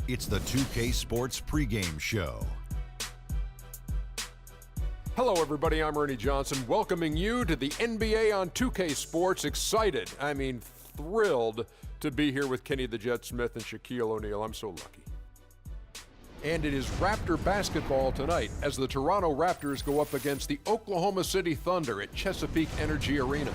It's the 2K Sports pregame show. Hello, everybody. I'm Ernie Johnson, welcoming you to the NBA on 2K Sports. Excited, thrilled to be here with Kenny the Jet Smith and Shaquille O'Neal. I'm so lucky. And it is Raptor basketball tonight as the Toronto Raptors go up against the Oklahoma City Thunder at Chesapeake Energy Arena.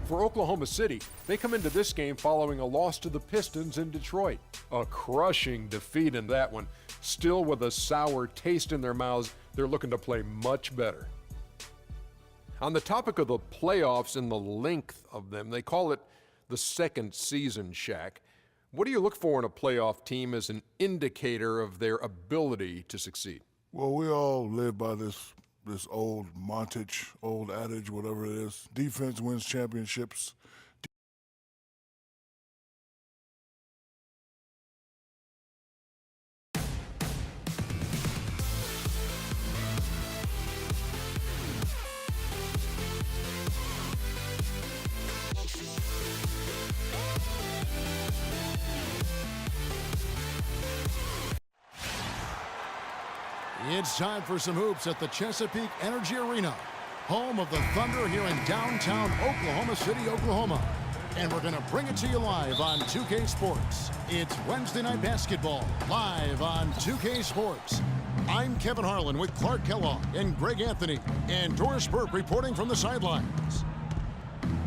For Oklahoma City, they come into this game following a loss to the Pistons in Detroit. A crushing defeat in that one. Still with a sour taste in their mouths, they're looking to play much better. On the topic of the playoffs and the length of them, they call it the second season, Shaq. What do you look for in a playoff team as an indicator of their ability to succeed? Well, we all live by this old montage, old adage, whatever it is. Defense wins championships. It's time for some hoops at the Chesapeake Energy Arena, home of the Thunder here in downtown Oklahoma City, Oklahoma. And we're going to bring it to you live on 2K Sports. It's Wednesday Night Basketball, live on 2K Sports. I'm Kevin Harlan with Clark Kellogg and Greg Anthony, and Doris Burke reporting from the sidelines.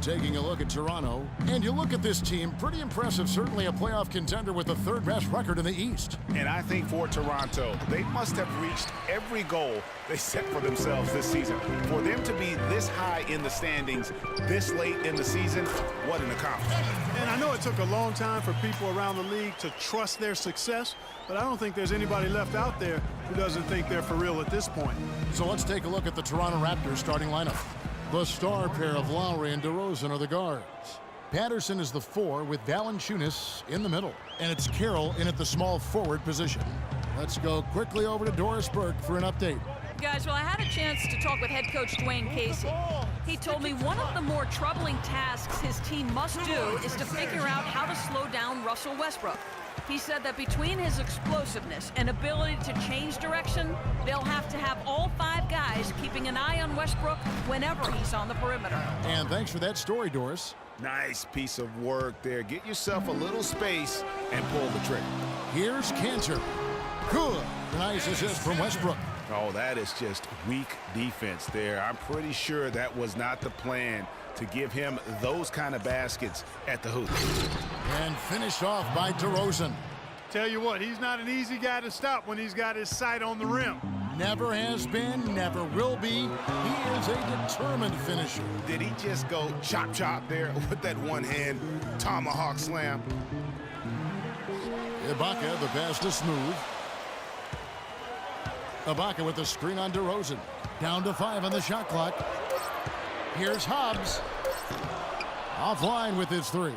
Taking a look at Toronto, and you look at this team, pretty impressive, certainly a playoff contender with the third best record in the East. And I think for Toronto, they must have reached every goal they set for themselves this season. For them to be this high in the standings this late in the season, what an accomplishment. And I know it took a long time for people around the league to trust their success, but I don't think there's anybody left out there who doesn't think they're for real at this point. So let's take a look at the Toronto Raptors starting lineup. The star pair of Lowry and DeRozan are the guards. Patterson is the 4 with Valanciunas in the middle. And it's Carroll in at the small forward position. Let's go quickly over to Doris Burke for an update. Guys, well, I had a chance to talk with head coach Dwayne Casey. He told me one of the more troubling tasks his team must do is to figure out how to slow down Russell Westbrook. He said that between his explosiveness and ability to change direction, they'll have to have all 5 guys keeping an eye on Westbrook whenever he's on the perimeter. And thanks for that story, Doris. Nice piece of work there. Get yourself a little space and pull the trigger. Here's Cantor. Good. Nice assist from Westbrook. Oh, that is just weak defense there. I'm pretty sure that was not the plan to give him those kind of baskets at the hoop. And finished off by DeRozan. Tell you what, he's not an easy guy to stop when he's got his sight on the rim. Never has been, never will be. He is a determined finisher. Did he just go chop there with that one-hand tomahawk slam? Ibaka, the pass to Smooth. Ibaka with the screen on DeRozan. Down to 5 on the shot clock. Here's Hobbs. Offline with his 3.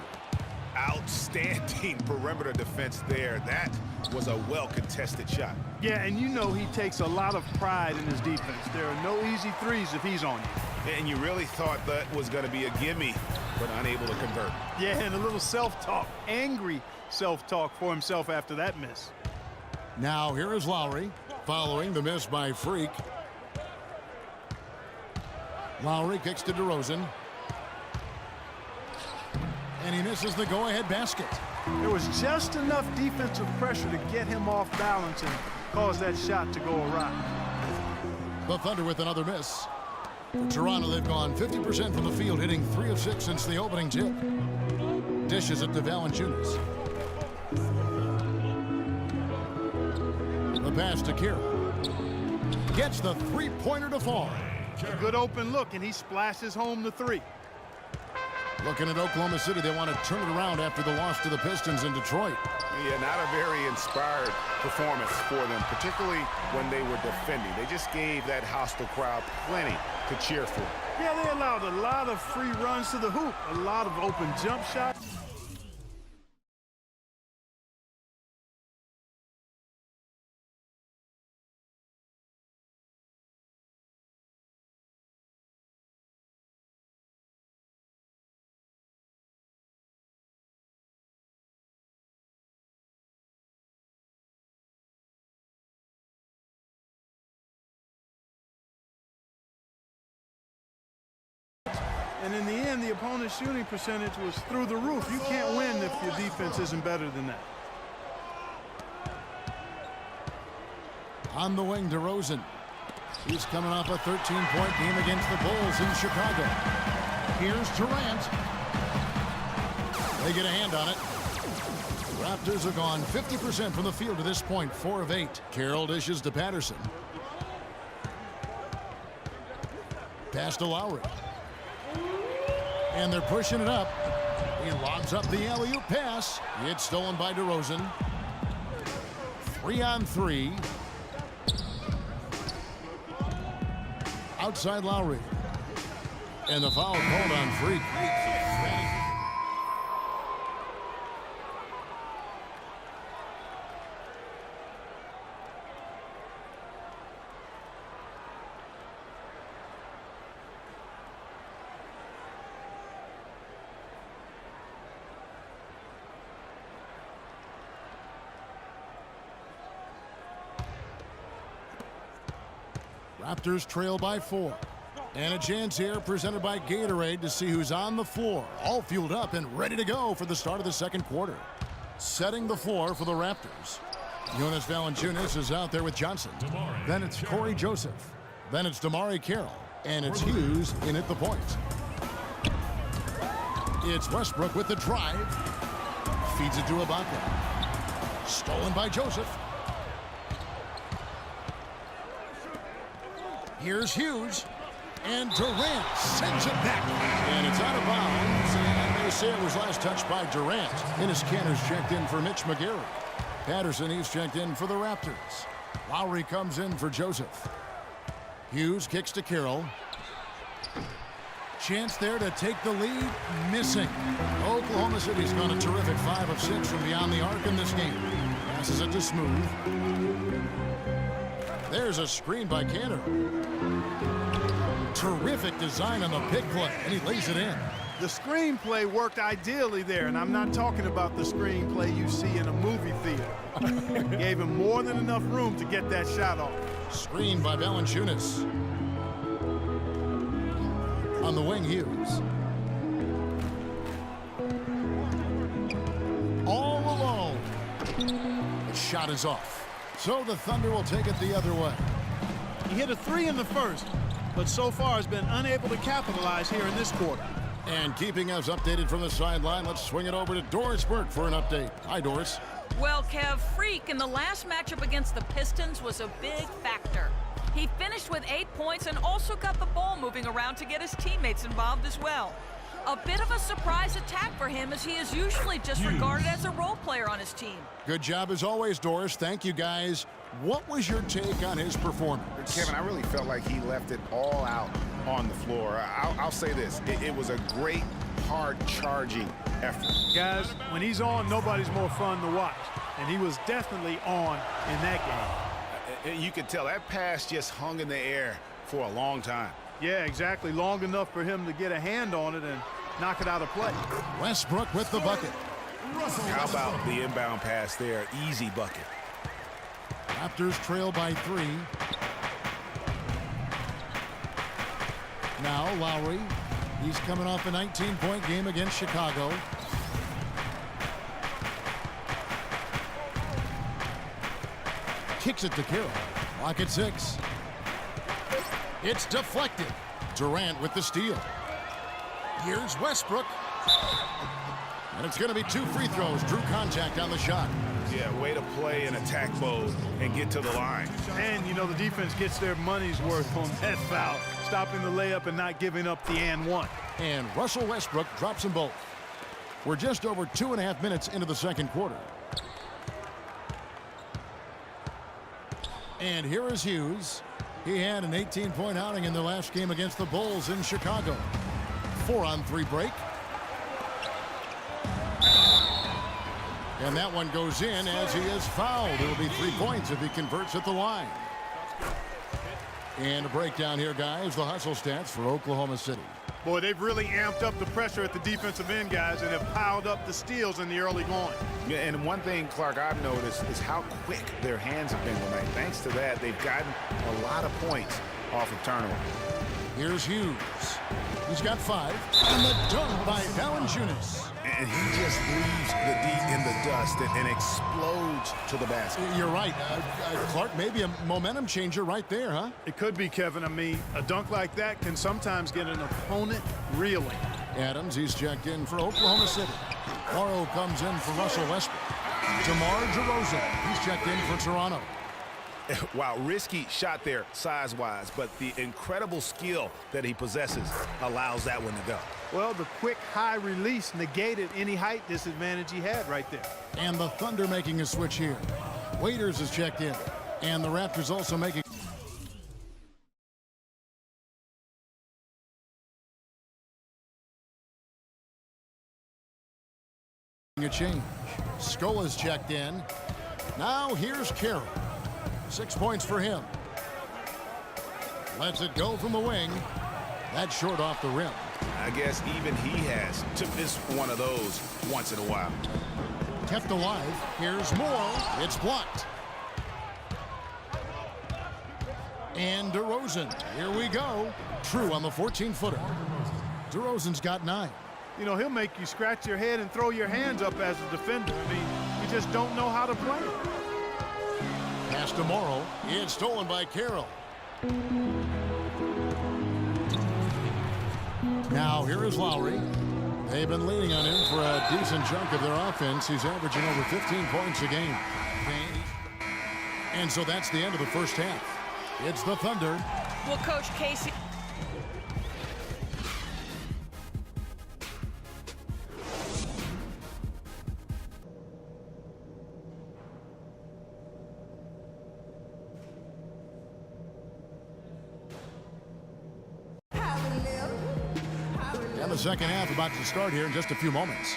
Outstanding perimeter defense there. That was a well-contested shot. Yeah, and you know he takes a lot of pride in his defense. There are no easy threes if he's on you. And you really thought that was going to be a gimme, but unable to convert. Yeah, and a little self-talk, angry self-talk for himself after that miss. Now here is Lowry, following the miss by Freak. Lowry kicks to DeRozan. And he misses the go-ahead basket. There was just enough defensive pressure to get him off balance and cause that shot to go awry. The Thunder with another miss. For Toronto, they've gone 50% from the field, hitting 3 of 6 since the opening tip. Dishes it to Valanciunas. The pass to Carroll. Gets the three-pointer to fall. A good open look, and he splashes home the 3. Looking at Oklahoma City, they want to turn it around after the loss to the Pistons in Detroit. Yeah, not a very inspired performance for them, particularly when they were defending. They just gave that hostile crowd plenty to cheer for. Yeah, they allowed a lot of free runs to the hoop, a lot of open jump shots. And in the end, the opponent's shooting percentage was through the roof. You can't win if your defense isn't better than that. On the wing, DeRozan. He's coming off a 13-point game against the Bulls in Chicago. Here's Durant. They get a hand on it. Raptors have gone 50% from the field to this point, 4 of 8. Carroll dishes to Patterson. Pass to Lowry. And they're pushing it up. He lobs up the alley-oop pass. It's stolen by DeRozan. 3-on-3. Outside Lowry. And the foul called on Freak. Raptors trail by 4. And a chance here presented by Gatorade to see who's on the floor. All fueled up and ready to go for the start of the second quarter. Setting the floor for the Raptors. Jonas Valanciunas is out there with Johnson. Then it's Corey Joseph. Then it's DeMarre Carroll. And it's Hughes in at the point. It's Westbrook with the drive. Feeds it to Ibaka. Stolen by Joseph. Here's Hughes. And Durant sends it back. And it's out of bounds. And they say it was last touched by Durant. Enes Kanter's checked in for Mitch McGary. Patterson, he's checked in for the Raptors. Lowry comes in for Joseph. Hughes kicks to Carroll. Chance there to take the lead. Missing. Oklahoma City's gone a terrific 5 of 6 from beyond the arc in this game. Passes it to Smooth. There's a screen by Kanter. Terrific design on the pick play, and he lays it in. The screenplay worked ideally there, and I'm not talking about the screenplay you see in a movie theater. Gave him more than enough room to get that shot off. Screen by Valanciunas. On the wing, Hughes. All alone. The shot is off. So the Thunder will take it the other way. He hit a 3 in the first, but so far has been unable to capitalize here in this quarter. And keeping us updated from the sideline, let's swing it over to Doris Burke for an update. Hi, Doris. Well, Kev, Freak in the last matchup against the Pistons was a big factor. He finished with 8 points and also got the ball moving around to get his teammates involved as well. A bit of a surprise attack for him, as he is usually just regarded as a role player on his team. Good job as always, Doris. Thank you, guys. What was your take on his performance? Kevin, I really felt like he left it all out on the floor. I'll say this. It was a great, hard-charging effort. Guys, when he's on, nobody's more fun to watch. And he was definitely on in that game. You could tell that pass just hung in the air for a long time. Yeah, exactly. Long enough for him to get a hand on it and knock it out of play. Westbrook with the bucket. How about the inbound pass there? Easy bucket. Raptors trail by 3. Now Lowry. He's coming off a 19-point game against Chicago. Kicks it to Carroll. Lock at 6. It's deflected. Durant with the steal. Here's Westbrook. And it's going to be 2 free throws. Drew contact on the shot. Yeah, way to play in attack mode and get to the line. And, you know, the defense gets their money's worth on that foul, stopping the layup and not giving up the and one. And Russell Westbrook drops them both. We're just over 2.5 minutes into the second quarter. And here is Hughes. He had an 18-point outing in their last game against the Bulls in Chicago. 4-on-3 break. And that one goes in as he is fouled. It'll be 3 points if he converts at the line. And a breakdown here, guys. The hustle stats for Oklahoma City. Boy, they've really amped up the pressure at the defensive end, guys, and have piled up the steals in the early going. Yeah, and one thing, Clark, I've noticed is how quick their hands have been tonight. Thanks to that, they've gotten a lot of points off of turnover. Here's Hughes. He's got 5. And the dunk by Valanciunas. And he just leaves the D in the dust and explodes to the basket. You're right. Clark, maybe a momentum changer right there, huh? It could be, Kevin. I mean, a dunk like that can sometimes get an opponent reeling. Adams, he's checked in for Oklahoma City. Morrow comes in for Russell Westbrook. DeMar DeRozan, he's checked in for Toronto. Wow, risky shot there size-wise, but the incredible skill that he possesses allows that one to go. Well, the quick high release negated any height disadvantage he had right there. And the Thunder making a switch here. Waiters is checked in. And the Raptors also making a change. Scola's checked in. Now here's Carroll. 6 points for him. Lets it go from the wing. That's short off the rim. I guess even he has to miss one of those once in a while. Kept alive. Here's more. It's blocked. And DeRozan. Here we go. True on the 14-footer. DeRozan's got 9. You know, he'll make you scratch your head and throw your hands up as a defender. I mean, you just don't know how to play. Pass to Morrow. It's stolen by Carroll. Now here is Lowry. They've been leaning on him for a decent chunk of their offense. He's averaging over 15 points a game. And so that's the end of the first half. It's the Thunder. Well, Coach Casey. And the second half about to start here in just a few moments.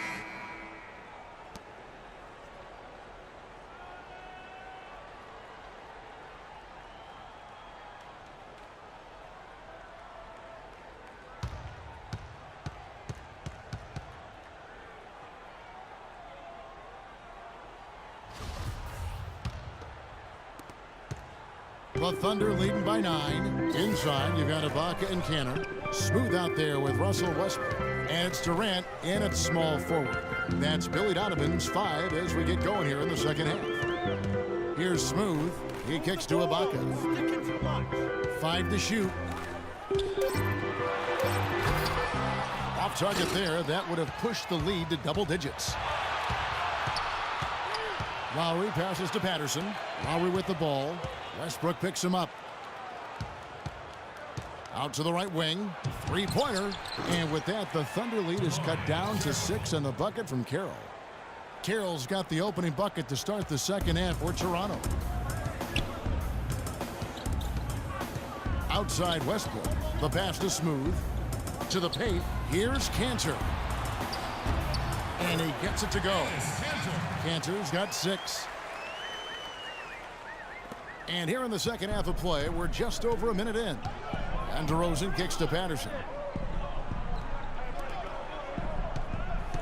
The Thunder leading by 9. Inside, you've got Ibaka and Kanter. Smooth out there with Russell Westbrook. And it's Durant, and it's small forward. That's Billy Donovan's 5 as we get going here in the second half. Here's Smooth. He kicks to Ibaka. 5 to shoot. Off target there. That would have pushed the lead to double digits. Lowry passes to Patterson. Lowry with the ball. Westbrook picks him up. Out to the right wing. 3-pointer. And with that, the Thunder lead is cut down to 6 and the bucket from Carroll. Carroll's got the opening bucket to start the second half for Toronto. Outside Westbrook. The pass to Smooth. To the paint. Here's Kanter. And he gets it to go. Kanter's got 6. And here in the second half of play, we're just over a minute in. And DeRozan kicks to Patterson.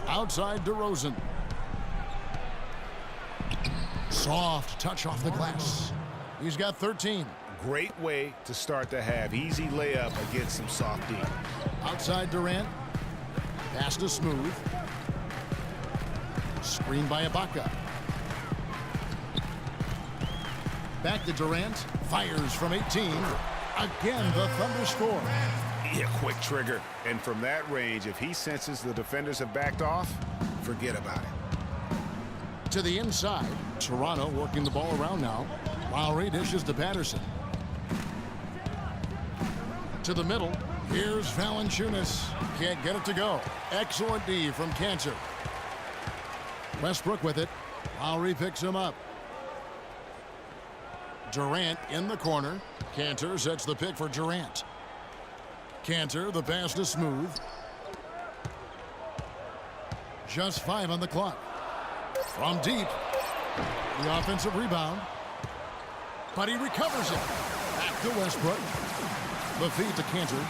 Outside DeRozan. Soft touch off the glass. He's got 13. Great way to start the half. Easy layup against some soft D. Outside Durant. Pass to Smooth. Screen by Ibaka. Back to Durant. Fires from 18. Again, the Thunder score. Yeah, quick trigger. And from that range, if he senses the defenders have backed off, forget about it. To the inside. Toronto working the ball around now. Lowry dishes to Patterson. To the middle. Here's Valanciunas. Can't get it to go. Excellent D from Kanter. Westbrook with it. Lowry picks him up. Durant in the corner. Kanter sets the pick for Durant. Kanter, the pass to Smooth. Just 5 on the clock. From deep. The offensive rebound. But he recovers it. Back to Westbrook. The feed to Kanter.